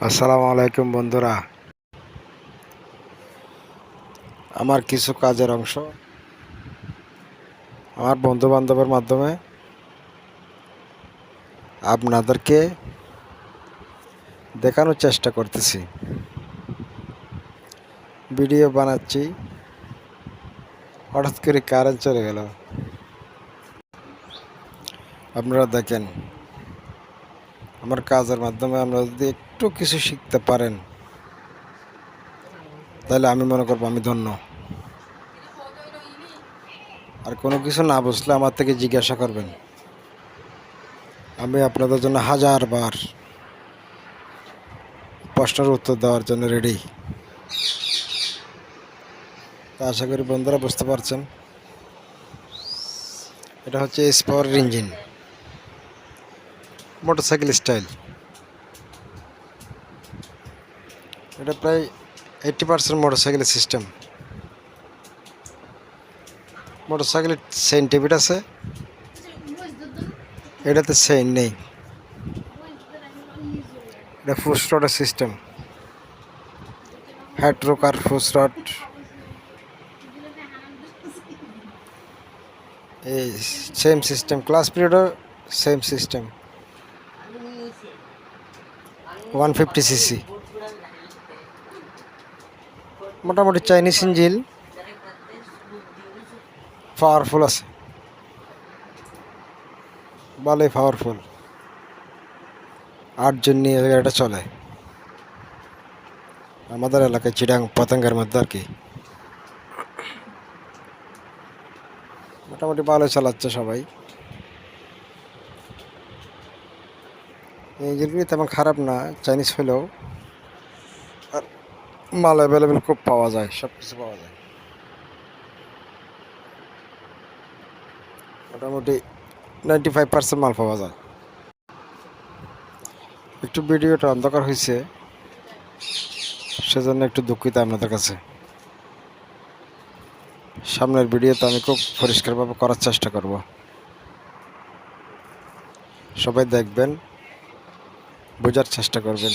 আসসালামু আলাইকুম বন্ধুরা। আমার কিছু কাজের অংশ আমার বন্ধু বান্ধবের মাধ্যমে আপনাদেরকে দেখানোর চেষ্টা করতেছি। ভিডিও বানাচ্ছি, হঠাৎ করে কারেন্ট চলে গেল। আপনারা দেখেন, আমার কাজের মাধ্যমে আপনারা যদি একটু কিছু শিখতে পারেন তাহলে আমি মনে করবো আমি ধন্য। আর কোনো কিছু না বুঝলে আমার থেকে জিজ্ঞাসা করবেন, আমি আপনাদের জন্য হাজারবার প্রশ্নের উত্তর দেওয়ার জন্য রেডি। তা আশা করি বন্ধুরা বুঝতে পারছেন। এটা হচ্ছে S power engine, motorcycle style. এটা প্রায় 80% মোটরসাইকেলের সিস্টেম। মোটরসাইকেলের চেইন টেবিট আছে, এটাতে চেইন নেই। এটা ফুস রডের সিস্টেম, হেড রক আর ফুস রড। এই সেম সিস্টেম, ক্লাস পিরিয়ডও সেম সিস্টেম। 150 সিসি, মোটামুটি চাইনিজ ইঞ্জিন, পাওয়ারফুল আছে, ভালোই পাওয়ারফুল। 8 জন নিয়ে এটা চলে আমাদের এলাকায়, চিটাং পতঙ্গের মধ্যে আর কি। মোটামুটি ভালো চালাচ্ছে সবাই। এই ইঞ্জিনগুলি তেমন খারাপ না, চাইনিজ হলেও। আর মাল অ্যাভেলেবেল খুব পাওয়া যায়, সব কিছু পাওয়া যায়। মোটামুটি 95% মাল পাওয়া যায়। একটু ভিডিওটা অন্ধকার হয়েছে, সেজন্য একটু দুঃখিত আপনাদের কাছে। সামনের ভিডিওতে আমি খুব পরিষ্কারভাবে করার চেষ্টা করব। সবাই দেখবেন, বোঝার চেষ্টা করবেন।